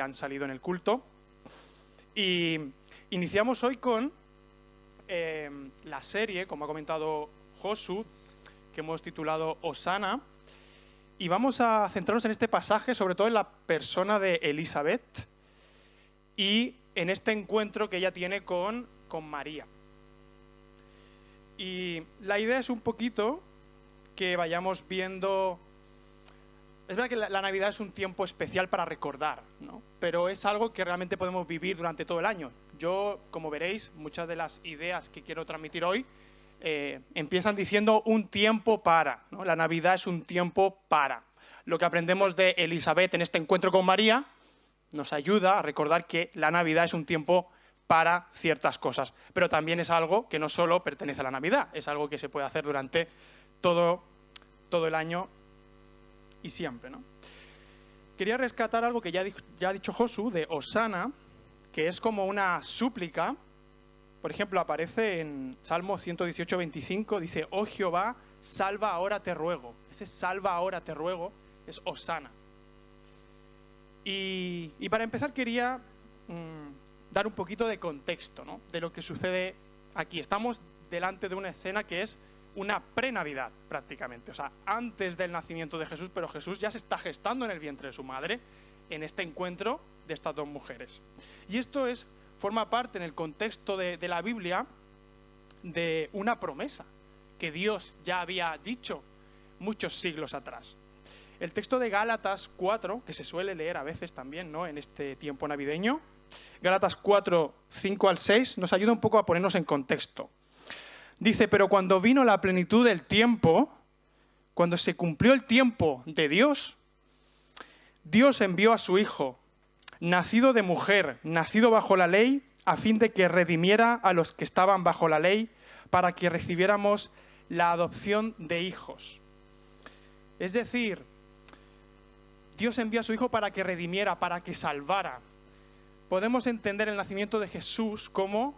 han salido en el culto. Y iniciamos hoy con la serie, como ha comentado Josu, que hemos titulado Hosana. Y vamos a centrarnos en este pasaje, sobre todo en la persona de Elizabeth y en este encuentro que ella tiene con María. Y la idea es un poquito que vayamos viendo. Es verdad que la Navidad es un tiempo especial para recordar, ¿no? Pero es algo que realmente podemos vivir durante todo el año. Yo, como veréis, muchas de las ideas que quiero transmitir hoy empiezan diciendo un tiempo para, ¿no? La Navidad es un tiempo para. Lo que aprendemos de Elizabeth en este encuentro con María nos ayuda a recordar que la Navidad es un tiempo para ciertas cosas. Pero también es algo que no solo pertenece a la Navidad, es algo que se puede hacer durante todo el año y siempre, ¿no? Quería rescatar algo que ya ha dicho Josu, de Hosana, que es como una súplica. Por ejemplo, aparece en Salmo 118, 25, dice: «Oh Jehová, salva ahora te ruego». Ese salva ahora te ruego es Hosana. Y para empezar quería dar un poquito de contexto, ¿no?, de lo que sucede aquí. Estamos delante de una escena que es una pre-Navidad prácticamente, o sea, antes del nacimiento de Jesús, pero Jesús ya se está gestando en el vientre de su madre en este encuentro de estas dos mujeres. Y esto forma parte en el contexto de la Biblia de una promesa que Dios ya había dicho muchos siglos atrás. El texto de Gálatas 4, que se suele leer a veces también, ¿no?, en este tiempo navideño, Gálatas 4, 5 al 6, nos ayuda un poco a ponernos en contexto. Dice: «Pero cuando vino la plenitud del tiempo, cuando se cumplió el tiempo de Dios, Dios envió a su Hijo, nacido de mujer, nacido bajo la ley, a fin de que redimiera a los que estaban bajo la ley, para que recibiéramos la adopción de hijos». Es decir, Dios envió a su Hijo para que redimiera, para que salvara. Podemos entender el nacimiento de Jesús como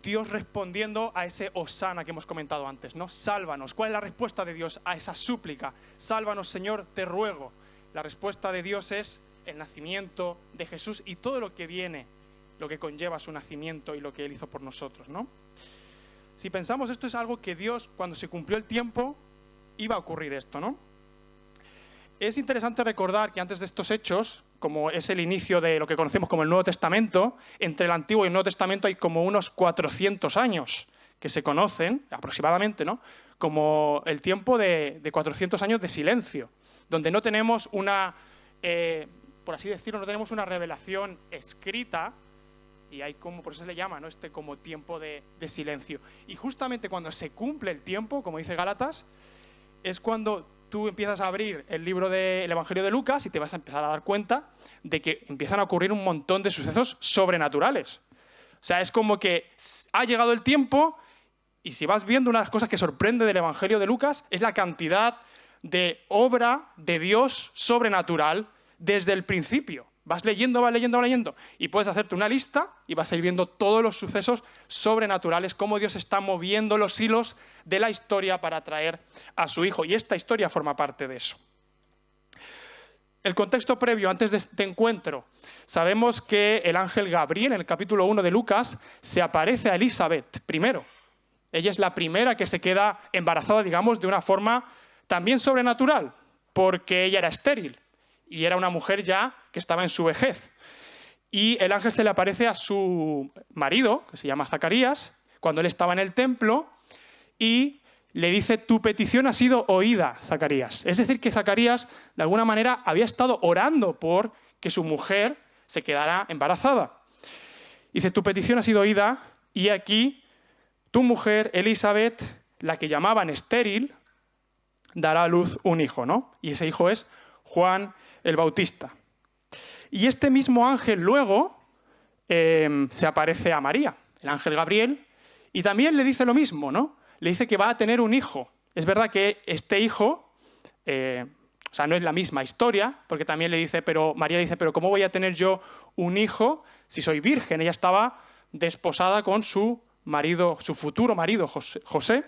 Dios respondiendo a ese Hosana que hemos comentado antes, ¿no? Sálvanos. ¿Cuál es la respuesta de Dios a esa súplica? Sálvanos, Señor, te ruego. La respuesta de Dios es el nacimiento de Jesús y todo lo que viene, lo que conlleva su nacimiento y lo que Él hizo por nosotros, ¿no? Si pensamos, esto es algo que Dios, cuando se cumplió el tiempo, iba a ocurrir esto, ¿no? Es interesante recordar que antes de estos hechos, como es el inicio de lo que conocemos como el Nuevo Testamento, entre el Antiguo y el Nuevo Testamento hay como unos 400 años que se conocen, aproximadamente, ¿no?, como el tiempo de 400 años de silencio, donde no tenemos una, por así decirlo, no tenemos una revelación escrita, y hay como, por eso se le llama, ¿no?, este como tiempo de silencio. Y justamente cuando se cumple el tiempo, como dice Gálatas, es cuando tú empiezas a abrir el libro del Evangelio de Lucas y te vas a empezar a dar cuenta de que empiezan a ocurrir un montón de sucesos sobrenaturales. O sea, es como que ha llegado el tiempo y si vas viendo, una de las cosas que sorprende del Evangelio de Lucas es la cantidad de obra de Dios sobrenatural desde el principio. Vas leyendo y puedes hacerte una lista y vas a ir viendo todos los sucesos sobrenaturales, cómo Dios está moviendo los hilos de la historia para traer a su Hijo. Y esta historia forma parte de eso. El contexto previo, antes de este encuentro, sabemos que el ángel Gabriel, en el capítulo 1 de Lucas, se aparece a Elizabeth primero. Ella es la primera que se queda embarazada, digamos, de una forma también sobrenatural, porque ella era estéril. Y era una mujer ya que estaba en su vejez. Y el ángel se le aparece a su marido, que se llama Zacarías, cuando él estaba en el templo, y le dice: «Tu petición ha sido oída, Zacarías». Es decir, que Zacarías, de alguna manera, había estado orando por que su mujer se quedara embarazada. Dice: «Tu petición ha sido oída, y aquí tu mujer, Elizabeth, la que llamaban estéril, dará a luz un hijo», ¿no? Y ese hijo es Juan el Bautista. Y este mismo ángel luego se aparece a María, el ángel Gabriel, y también le dice lo mismo, ¿no? Le dice que va a tener un hijo. Es verdad que este hijo, o sea, no es la misma historia, porque también María le dice: «Pero ¿cómo voy a tener yo un hijo si soy virgen?». Ella estaba desposada con su marido, su futuro marido, José.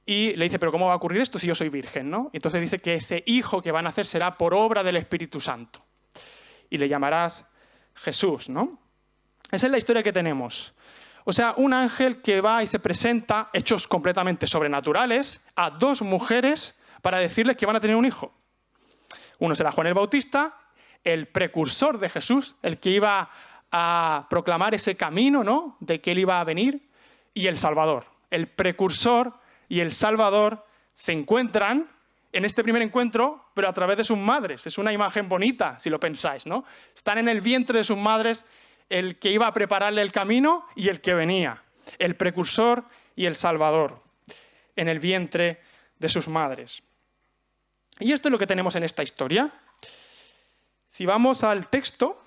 Y le dice: «¿Pero cómo va a ocurrir esto si yo soy virgen?», ¿no? Y entonces dice que ese hijo que van a nacer será por obra del Espíritu Santo. y le llamarás Jesús, ¿no? Esa es la historia que tenemos. O sea, un ángel que va y se presenta, hechos completamente sobrenaturales, a dos mujeres para decirles que van a tener un hijo. Uno será Juan el Bautista, el precursor de Jesús, el que iba a proclamar ese camino, ¿no?, de que él iba a venir, y el Salvador. El precursor y el Salvador se encuentran en este primer encuentro, pero a través de sus madres. Es una imagen bonita, si lo pensáis, ¿no? Están en el vientre de sus madres el que iba a prepararle el camino y el que venía. El precursor y el Salvador, en el vientre de sus madres. Y esto es lo que tenemos en esta historia. Si vamos al texto,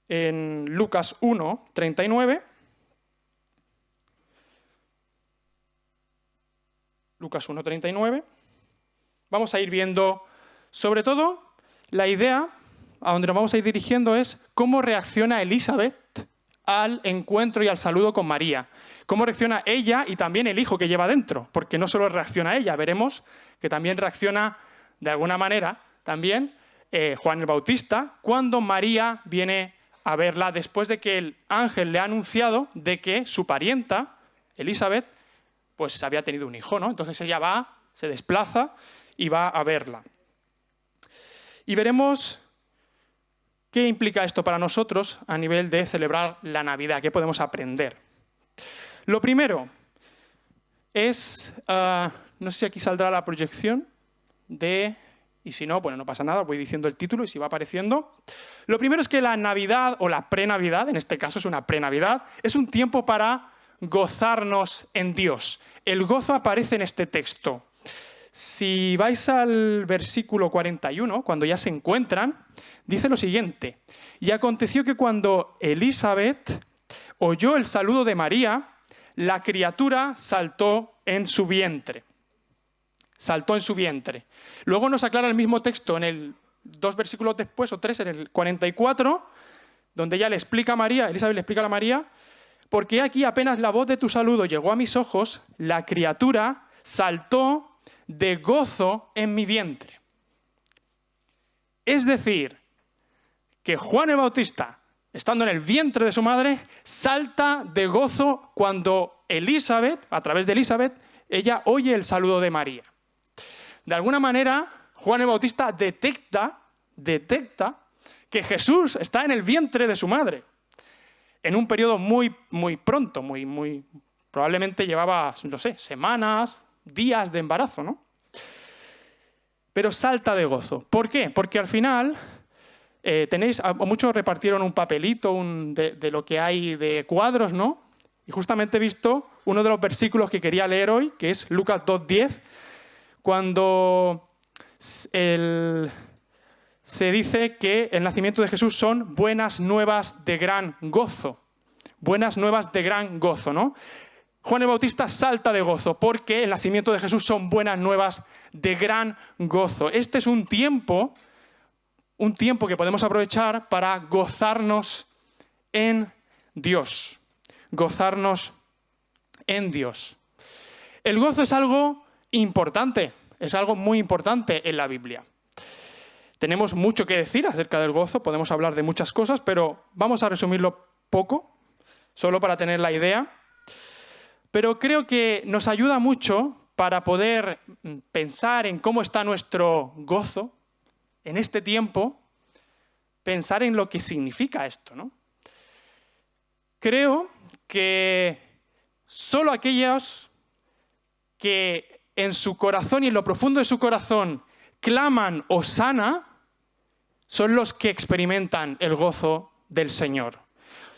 en Lucas 1, 39, Lucas 1, 39, vamos a ir viendo, sobre todo, la idea a donde nos vamos a ir dirigiendo es cómo reacciona Elizabeth al encuentro y al saludo con María. Cómo reacciona ella y también el hijo que lleva dentro, porque no solo reacciona ella, veremos que también reacciona de alguna manera también Juan el Bautista cuando María viene a verla después de que el ángel le ha anunciado de que su parienta, Elizabeth, pues había tenido un hijo, ¿no? Entonces ella va, se desplaza y va a verla. Y veremos qué implica esto para nosotros a nivel de celebrar la Navidad, qué podemos aprender. Lo primero es, no sé si aquí saldrá la proyección y si no, bueno, no pasa nada, voy diciendo el título y si va apareciendo. Lo primero es que la Navidad, o la pre-Navidad, en este caso es una pre-Navidad, es un tiempo para gozarnos en Dios. El gozo aparece en este texto. Si vais al versículo 41, cuando ya se encuentran, dice lo siguiente: y aconteció que cuando Elizabeth oyó el saludo de María, la criatura saltó en su vientre. Saltó en su vientre. Luego nos aclara el mismo texto en el 2 versículos después, o 3, en el 44, donde ella le explica a María, Elizabeth le explica a María, porque aquí apenas la voz de tu saludo llegó a mis ojos, la criatura saltó de gozo en mi vientre. Es decir, que Juan el Bautista, estando en el vientre de su madre, salta de gozo cuando Elizabeth, a través de Elizabeth, ella oye el saludo de María. De alguna manera, Juan el Bautista detecta que Jesús está en el vientre de su madre. En un periodo muy pronto, probablemente llevaba, no sé, semanas, días de embarazo, ¿no? Pero salta de gozo. ¿Por qué? Porque al final muchos repartieron un papelito de lo que hay de cuadros, ¿no? Y justamente he visto uno de los versículos que quería leer hoy, que es Lucas 2:10, cuando se dice que el nacimiento de Jesús son buenas nuevas de gran gozo. Buenas nuevas de gran gozo, ¿no? Juan el Bautista salta de gozo porque el nacimiento de Jesús son buenas nuevas de gran gozo. Este es un tiempo que podemos aprovechar para gozarnos en Dios. Gozarnos en Dios. El gozo es algo importante, es algo muy importante en la Biblia. Tenemos mucho que decir acerca del gozo, podemos hablar de muchas cosas, pero vamos a resumirlo poco, solo para tener la idea. Pero creo que nos ayuda mucho para poder pensar en cómo está nuestro gozo en este tiempo, pensar en lo que significa esto, ¿no? Creo que solo aquellos que en su corazón y en lo profundo de su corazón claman Hosana son los que experimentan el gozo del Señor.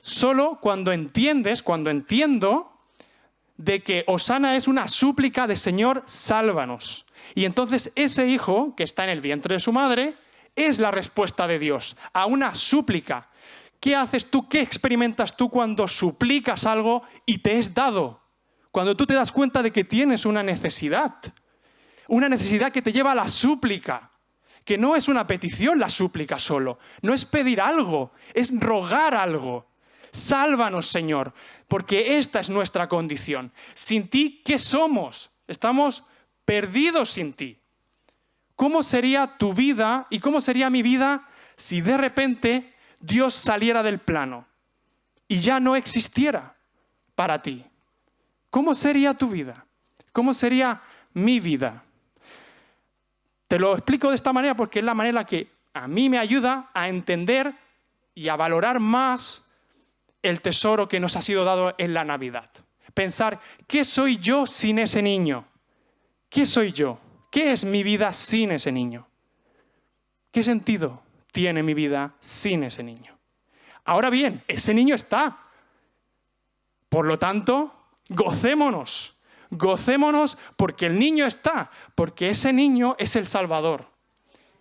Solo cuando entiendo de que Hosana es una súplica de Señor, sálvanos. Y entonces ese hijo que está en el vientre de su madre es la respuesta de Dios a una súplica. ¿Qué haces tú? ¿Qué experimentas tú cuando suplicas algo y te es dado? Cuando tú te das cuenta de que tienes una necesidad que te lleva a la súplica, que no es una petición la súplica solo, no es pedir algo, es rogar algo. Sálvanos, Señor, porque esta es nuestra condición. Sin ti, ¿qué somos? Estamos perdidos sin ti. ¿Cómo sería tu vida y cómo sería mi vida si de repente Dios saliera del plano y ya no existiera para ti? ¿Cómo sería tu vida? ¿Cómo sería mi vida? Te lo explico de esta manera porque es la manera que a mí me ayuda a entender y a valorar más el tesoro que nos ha sido dado en la Navidad. Pensar, ¿qué soy yo sin ese niño? ¿Qué soy yo? ¿Qué es mi vida sin ese niño? ¿Qué sentido tiene mi vida sin ese niño? Ahora bien, ese niño está. Por lo tanto, gocémonos. Gocémonos porque el niño está, porque ese niño es el Salvador.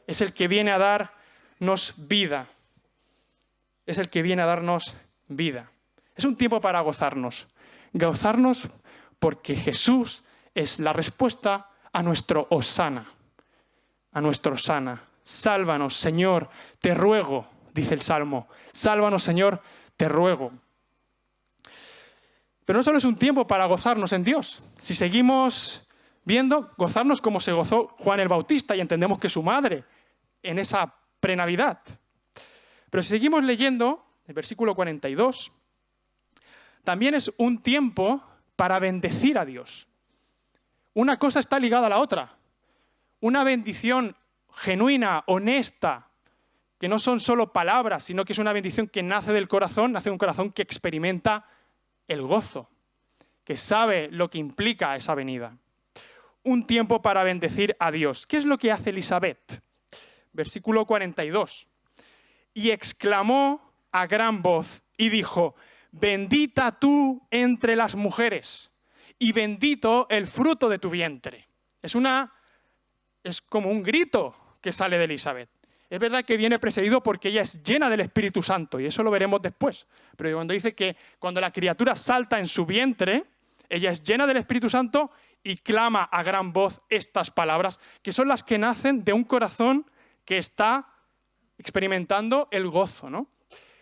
Es el que viene a darnos vida. Es el que viene a darnos vida. Es un tiempo para gozarnos. Gozarnos porque Jesús es la respuesta a nuestro Hosana. A nuestro Hosana. Sálvanos, Señor, te ruego, dice el Salmo. Sálvanos, Señor, te ruego. Pero no solo es un tiempo para gozarnos en Dios. Si seguimos viendo, gozarnos como se gozó Juan el Bautista y entendemos que su madre en esa prenavidad. Pero si seguimos leyendo el versículo 42, también es un tiempo para bendecir a Dios. Una cosa está ligada a la otra. Una bendición genuina, honesta, que no son solo palabras, sino que es una bendición que nace del corazón, nace de un corazón que experimenta el gozo, que sabe lo que implica esa venida. Un tiempo para bendecir a Dios. ¿Qué es lo que hace Elisabet? Versículo 42. Y exclamó a gran voz y dijo, bendita tú entre las mujeres y bendito el fruto de tu vientre. Es como un grito que sale de Elisabet. Es verdad que viene precedido porque ella es llena del Espíritu Santo y eso lo veremos después. Pero cuando dice que cuando la criatura salta en su vientre, ella es llena del Espíritu Santo y clama a gran voz estas palabras, que son las que nacen de un corazón que está experimentando el gozo, ¿no?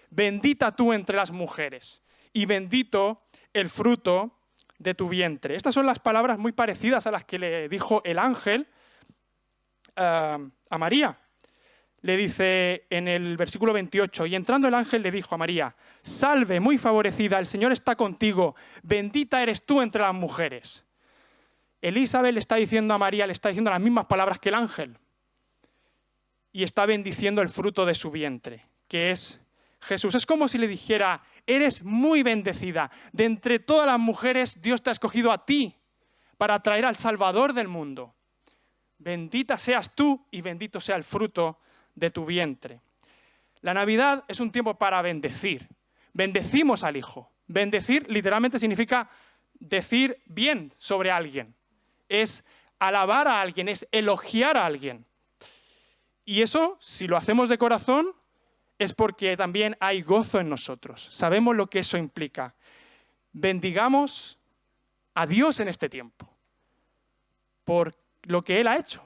Bendita tú entre las mujeres y bendito el fruto de tu vientre. Estas son las palabras muy parecidas a las que le dijo el ángel a María. Le dice en el versículo 28, y entrando el ángel le dijo a María, salve, muy favorecida, el Señor está contigo, bendita eres tú entre las mujeres. Elisabet le está diciendo a María, le está diciendo las mismas palabras que el ángel. Y está bendiciendo el fruto de su vientre, que es Jesús. Es como si le dijera, eres muy bendecida. De entre todas las mujeres, Dios te ha escogido a ti para traer al Salvador del mundo. Bendita seas tú y bendito sea el fruto de tu vientre. La Navidad es un tiempo para bendecir. Bendecimos al Hijo. Bendecir literalmente significa decir bien sobre alguien. Es alabar a alguien, es elogiar a alguien. Y eso, si lo hacemos de corazón, es porque también hay gozo en nosotros. Sabemos lo que eso implica. Bendigamos a Dios en este tiempo por lo que Él ha hecho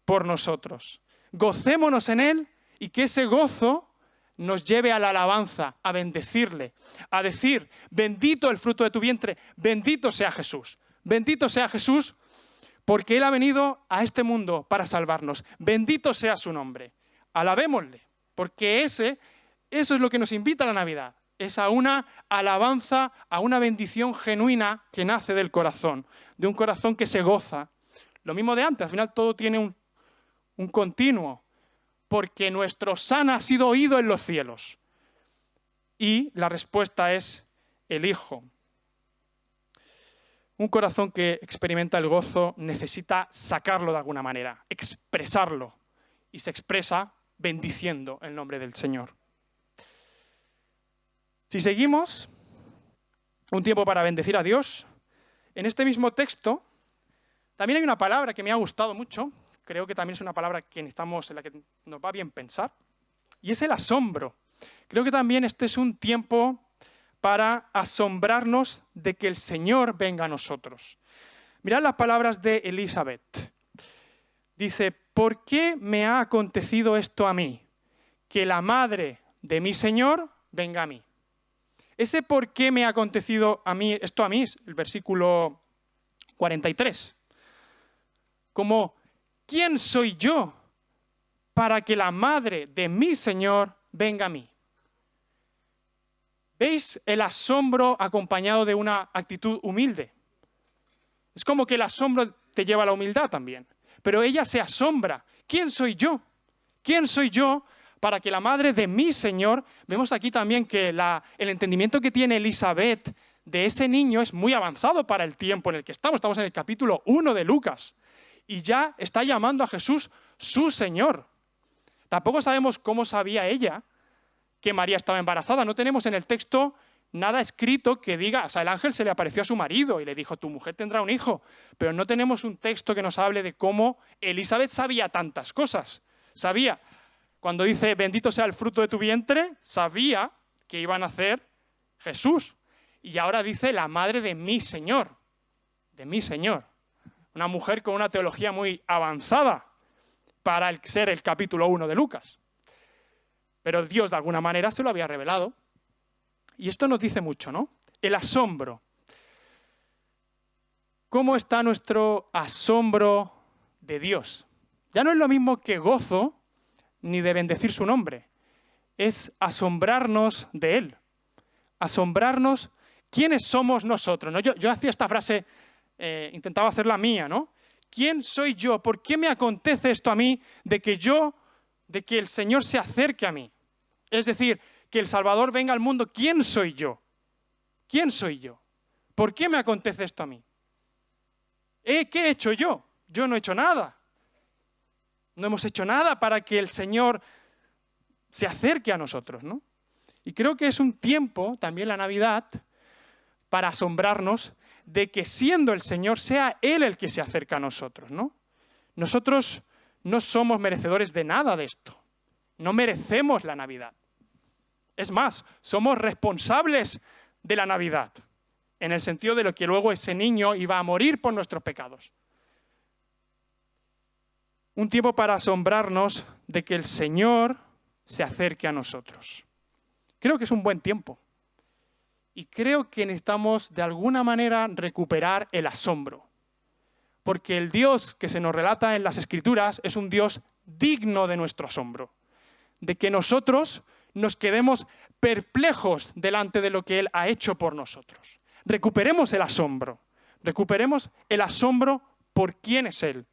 por nosotros. Gocémonos en Él y que ese gozo nos lleve a la alabanza, a bendecirle, a decir, bendito el fruto de tu vientre, bendito sea Jesús. Bendito sea Jesús porque Él ha venido a este mundo para salvarnos. Bendito sea su nombre. Alabémosle, porque eso es lo que nos invita a la Navidad. Es a una alabanza, a una bendición genuina que nace del corazón, de un corazón que se goza. Lo mismo de antes, al final todo tiene un continuo, porque nuestro Hosana ha sido oído en los cielos. Y la respuesta es el Hijo. Un corazón que experimenta el gozo necesita sacarlo de alguna manera, expresarlo. Y se expresa bendiciendo el nombre del Señor. Si seguimos, un tiempo para bendecir a Dios, en este mismo texto también hay una palabra que me ha gustado mucho, creo que también es una palabra que necesitamos, en la que nos va bien pensar, y es el asombro. Creo que también este es un tiempo para asombrarnos de que el Señor venga a nosotros. Mirad las palabras de Elisabet. Dice, ¿por qué me ha acontecido esto a mí? Que la madre de mi Señor venga a mí. Ese por qué me ha acontecido a mí, esto a mí, es el versículo 43. Como, ¿quién soy yo para que la madre de mi Señor venga a mí. ¿Veis el asombro acompañado de una actitud humilde? Es como que el asombro te lleva a la humildad también. Pero ella se asombra. ¿Quién soy yo? ¿Quién soy yo para que la madre de mi Señor? Vemos aquí también que el entendimiento que tiene Elizabeth de ese niño es muy avanzado para el tiempo en el que estamos. Estamos en el capítulo 1 de Lucas. Y ya está llamando a Jesús su Señor. Tampoco sabemos cómo sabía ella que María estaba embarazada. No tenemos en el texto nada escrito que diga, o sea, el ángel se le apareció a su marido y le dijo, tu mujer tendrá un hijo. Pero no tenemos un texto que nos hable de cómo Elizabeth sabía tantas cosas. Sabía, cuando dice, bendito sea el fruto de tu vientre, sabía que iba a nacer Jesús. Y ahora dice, la madre de mi Señor. De mi Señor. Una mujer con una teología muy avanzada para ser el capítulo 1 de Lucas. Pero Dios de alguna manera se lo había revelado. Y esto nos dice mucho, ¿no? El asombro. ¿Cómo está nuestro asombro de Dios? Ya no es lo mismo que gozo ni de bendecir su nombre. Es asombrarnos de Él. Asombrarnos quiénes somos nosotros, ¿no? Yo hacía esta frase, intentaba hacerla mía, ¿no? ¿Quién soy yo? ¿Por qué me acontece esto a mí de que el Señor se acerque a mí? Es decir, que el Salvador venga al mundo. ¿Quién soy yo? ¿Quién soy yo? ¿Por qué me acontece esto a mí? ¿Qué he hecho yo? Yo no he hecho nada. No hemos hecho nada para que el Señor se acerque a nosotros, ¿no? Y creo que es un tiempo, también la Navidad, para asombrarnos de que siendo el Señor, sea Él el que se acerca a nosotros, ¿no? Nosotros no somos merecedores de nada de esto. No merecemos la Navidad. Es más, somos responsables de la Navidad, en el sentido de lo que luego ese niño iba a morir por nuestros pecados. Un tiempo para asombrarnos de que el Señor se acerque a nosotros. Creo que es un buen tiempo. Y creo que necesitamos de alguna manera recuperar el asombro. Porque el Dios que se nos relata en las Escrituras es un Dios digno de nuestro asombro. De que nosotros nos quedemos perplejos delante de lo que Él ha hecho por nosotros. Recuperemos el asombro. Recuperemos el asombro por quién es Él.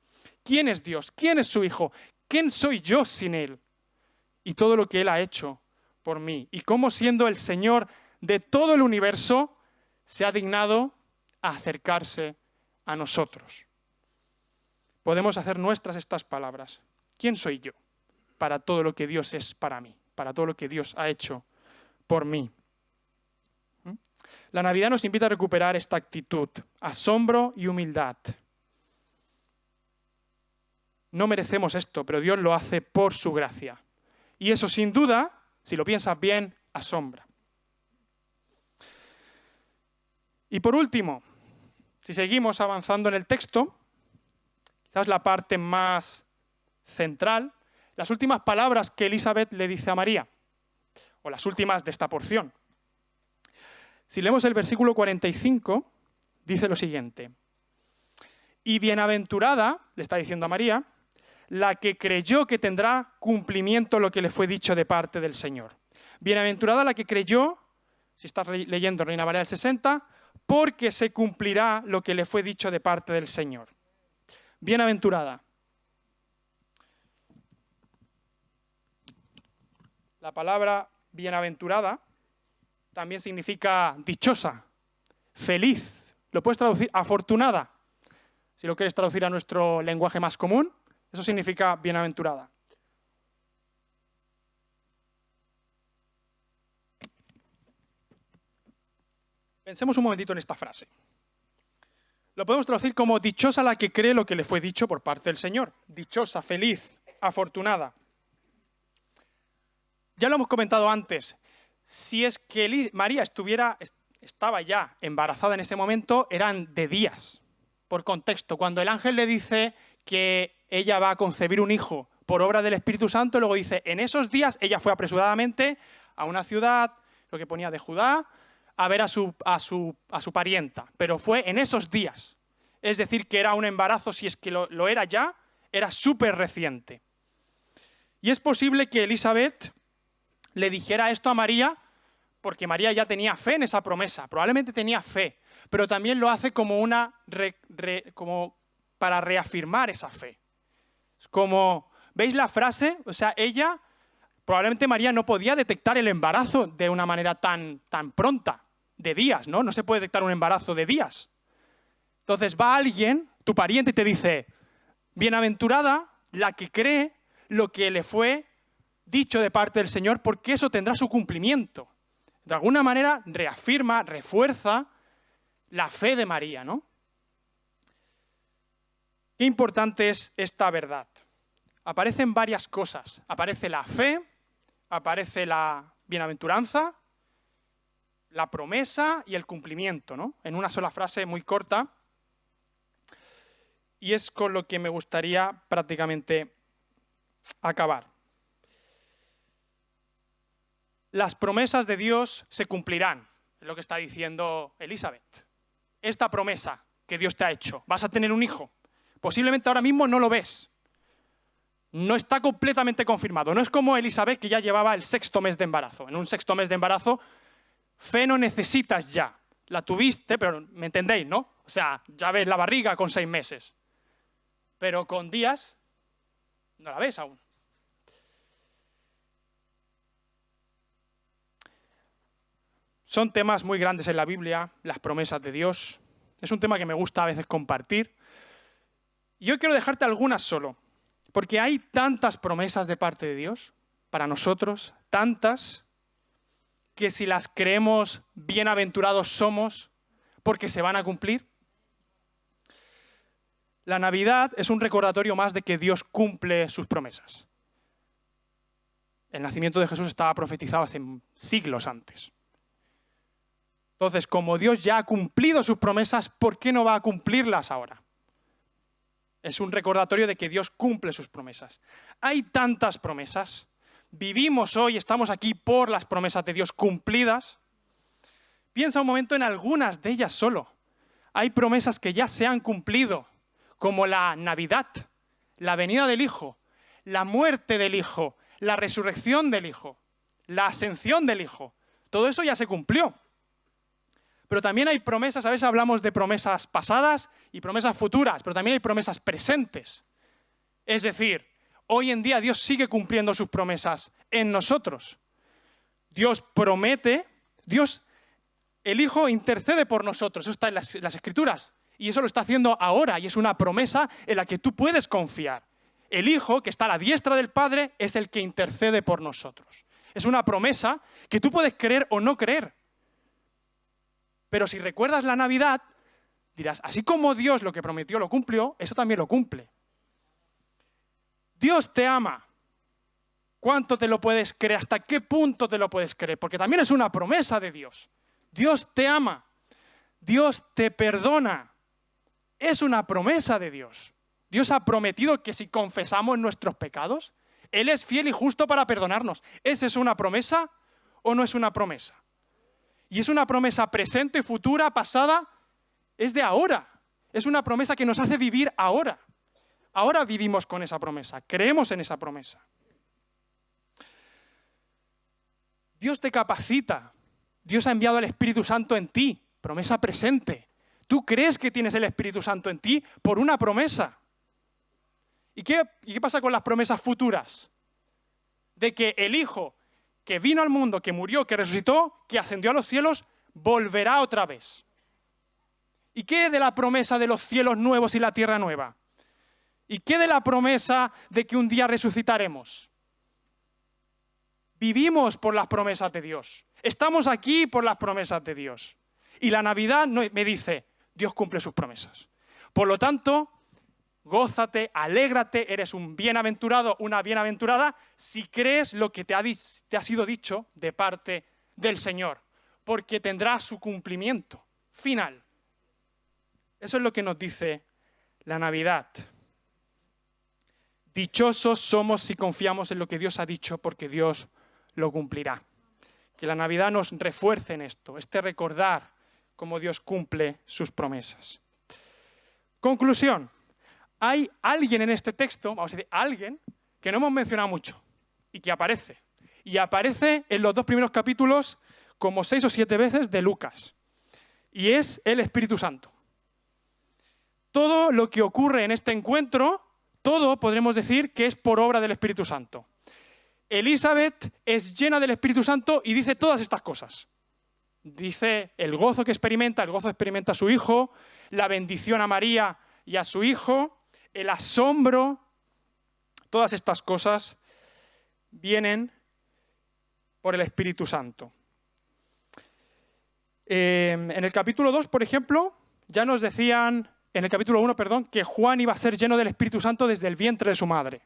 ¿Quién es Dios? ¿Quién es su Hijo? ¿Quién soy yo sin Él? Y todo lo que Él ha hecho por mí. Y cómo siendo el Señor de todo el universo, se ha dignado a acercarse a nosotros. Podemos hacer nuestras estas palabras. ¿Quién soy yo para todo lo que Dios es para mí? Para todo lo que Dios ha hecho por mí. La Navidad nos invita a recuperar esta actitud, asombro y humildad. No merecemos esto, pero Dios lo hace por su gracia. Y eso sin duda, si lo piensas bien, asombra. Y por último, si seguimos avanzando en el texto, quizás la parte más central, las últimas palabras que Elizabeth le dice a María, o las últimas de esta porción. Si leemos el versículo 45, dice lo siguiente. Y bienaventurada, le está diciendo a María, la que creyó que tendrá cumplimiento lo que le fue dicho de parte del Señor. Bienaventurada la que creyó, si estás leyendo Reina Valera del 60, porque se cumplirá lo que le fue dicho de parte del Señor. Bienaventurada. La palabra bienaventurada también significa dichosa, feliz. Lo puedes traducir afortunada. Si lo quieres traducir a nuestro lenguaje más común, eso significa bienaventurada. Pensemos un momentito en esta frase. Lo podemos traducir como dichosa la que cree lo que le fue dicho por parte del Señor. Dichosa, feliz, afortunada. Ya lo hemos comentado antes. Si es que María estaba ya embarazada en ese momento, eran de días. Por contexto, cuando el ángel le dice que ella va a concebir un hijo por obra del Espíritu Santo, luego dice, en esos días ella fue apresuradamente a una ciudad, lo que ponía de Judá, a ver a su parienta. Pero fue en esos días. Es decir, que era un embarazo, si es que lo era ya, era súper reciente. Y es posible que Elizabeth le dijera esto a María porque María ya tenía fe en esa promesa, probablemente tenía fe, pero también lo hace como como para reafirmar esa fe. Es como, ¿veis la frase? O sea, probablemente María no podía detectar el embarazo de una manera tan pronta, de días, ¿no? No se puede detectar un embarazo de días. Entonces va alguien, tu pariente, y te dice, bienaventurada la que cree lo que le fue dicho de parte del Señor, porque eso tendrá su cumplimiento. De alguna manera reafirma, refuerza la fe de María, ¿no? Qué importante es esta verdad. Aparecen varias cosas. Aparece la fe, aparece la bienaventuranza, la promesa y el cumplimiento, ¿no? En una sola frase muy corta. Y es con lo que me gustaría prácticamente acabar. Las promesas de Dios se cumplirán, es lo que está diciendo Elizabeth. Esta promesa que Dios te ha hecho, vas a tener un hijo. Posiblemente ahora mismo no lo ves. No está completamente confirmado. No es como Elizabeth, que ya llevaba el 6º mes de embarazo. En un 6º mes de embarazo, fe no necesitas ya. La tuviste, pero me entendéis, ¿no? O sea, ya ves la barriga con 6 meses. Pero con días no la ves aún. Son temas muy grandes en la Biblia, las promesas de Dios. Es un tema que me gusta a veces compartir. Y yo quiero dejarte algunas solo, porque hay tantas promesas de parte de Dios para nosotros, tantas, que si las creemos, bienaventurados somos, porque se van a cumplir. La Navidad es un recordatorio más de que Dios cumple sus promesas. El nacimiento de Jesús estaba profetizado hace siglos antes. Entonces, como Dios ya ha cumplido sus promesas, ¿por qué no va a cumplirlas ahora? Es un recordatorio de que Dios cumple sus promesas. Hay tantas promesas. Vivimos hoy, estamos aquí por las promesas de Dios cumplidas. Piensa un momento en algunas de ellas solo. Hay promesas que ya se han cumplido, como la Navidad, la venida del Hijo, la muerte del Hijo, la resurrección del Hijo, la ascensión del Hijo. Todo eso ya se cumplió. Pero también hay promesas, a veces hablamos de promesas pasadas y promesas futuras, pero también hay promesas presentes. Es decir, hoy en día Dios sigue cumpliendo sus promesas en nosotros. Dios promete, el Hijo intercede por nosotros, eso está en las Escrituras. Y eso lo está haciendo ahora y es una promesa en la que tú puedes confiar. El Hijo, que está a la diestra del Padre, es el que intercede por nosotros. Es una promesa que tú puedes creer o no creer. Pero si recuerdas la Navidad, dirás, así como Dios lo que prometió lo cumplió, eso también lo cumple. Dios te ama. ¿Cuánto te lo puedes creer? ¿Hasta qué punto te lo puedes creer? Porque también es una promesa de Dios. Dios te ama. Dios te perdona. Es una promesa de Dios. Dios ha prometido que si confesamos nuestros pecados, Él es fiel y justo para perdonarnos. ¿Esa es una promesa o no es una promesa? Y es una promesa presente, futura, pasada, es de ahora. Es una promesa que nos hace vivir ahora. Ahora vivimos con esa promesa, creemos en esa promesa. Dios te capacita. Dios ha enviado al Espíritu Santo en ti, promesa presente. Tú crees que tienes el Espíritu Santo en ti por una promesa. ¿Y qué pasa con las promesas futuras? De que el Hijo que vino al mundo, que murió, que resucitó, que ascendió a los cielos, volverá otra vez. ¿Y qué de la promesa de los cielos nuevos y la tierra nueva? ¿Y qué de la promesa de que un día resucitaremos? Vivimos por las promesas de Dios. Estamos aquí por las promesas de Dios. Y la Navidad me dice, Dios cumple sus promesas. Por lo tanto, gózate, alégrate, eres un bienaventurado, una bienaventurada, si crees lo que te ha sido dicho de parte del Señor, porque tendrá su cumplimiento final. Eso es lo que nos dice la Navidad. Dichosos somos si confiamos en lo que Dios ha dicho, porque Dios lo cumplirá. Que la Navidad nos refuerce en esto, recordar cómo Dios cumple sus promesas. Conclusión. Hay alguien en este texto, vamos a decir, alguien que no hemos mencionado mucho. y que aparece. Y aparece en los 2 primeros capítulos como 6 o 7 veces de Lucas. Y es el Espíritu Santo. Todo lo que ocurre en este encuentro, todo podremos decir que es por obra del Espíritu Santo. Elizabeth es llena del Espíritu Santo y dice todas estas cosas. Dice el gozo que experimenta, su hijo, la bendición a María y a su hijo, el asombro, todas estas cosas vienen por el Espíritu Santo. En el capítulo 2, por ejemplo, ya nos decían, en el capítulo 1, que Juan iba a ser lleno del Espíritu Santo desde el vientre de su madre.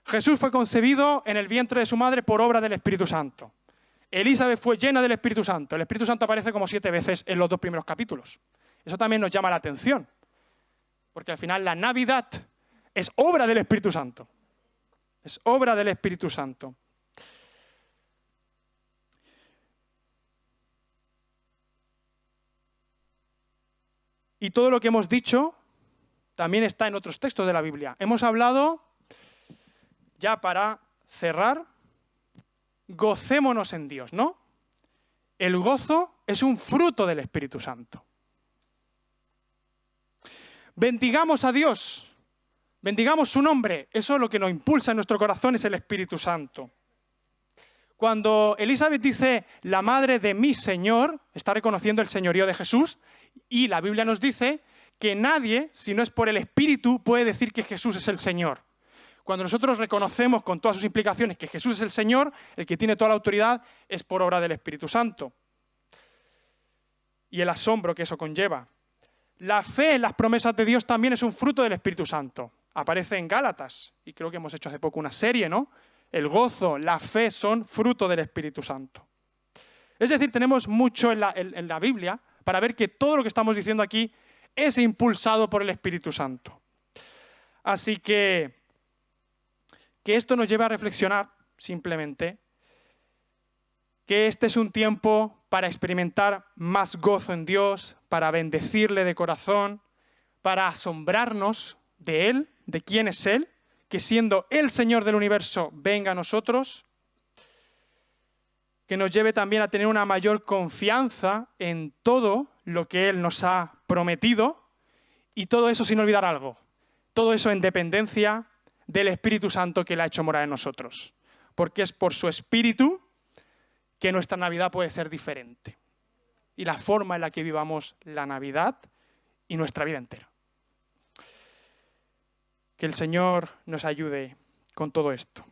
Jesús fue concebido en el vientre de su madre por obra del Espíritu Santo. Elizabeth fue llena del Espíritu Santo. El Espíritu Santo aparece como 7 veces en los 2 primeros capítulos. Eso también nos llama la atención, porque al final la Navidad es obra del Espíritu Santo. Es obra del Espíritu Santo. Y todo lo que hemos dicho también está en otros textos de la Biblia. Hemos hablado, ya para cerrar, gocémonos en Dios, ¿no? El gozo es un fruto del Espíritu Santo. Bendigamos a Dios, bendigamos su nombre. Eso es lo que nos impulsa en nuestro corazón, es el Espíritu Santo. Cuando Elizabeth dice, la madre de mi Señor, está reconociendo el señorío de Jesús, y la Biblia nos dice que nadie, si no es por el Espíritu, puede decir que Jesús es el Señor. Cuando nosotros reconocemos con todas sus implicaciones que Jesús es el Señor, el que tiene toda la autoridad, es por obra del Espíritu Santo. Y el asombro que eso conlleva. La fe en las promesas de Dios también es un fruto del Espíritu Santo. Aparece en Gálatas, y creo que hemos hecho hace poco una serie, ¿no? El gozo, la fe son fruto del Espíritu Santo. Es decir, tenemos mucho en la Biblia para ver que todo lo que estamos diciendo aquí es impulsado por el Espíritu Santo. Así que esto nos lleva a reflexionar simplemente que este es un tiempo para experimentar más gozo en Dios, para bendecirle de corazón, para asombrarnos de Él, de quién es Él, que siendo el Señor del universo venga a nosotros, que nos lleve también a tener una mayor confianza en todo lo que Él nos ha prometido, y todo eso sin olvidar algo, todo eso en dependencia del Espíritu Santo que Él ha hecho morar en nosotros, porque es por su Espíritu que nuestra Navidad puede ser diferente, y la forma en la que vivamos la Navidad y nuestra vida entera. Que el Señor nos ayude con todo esto.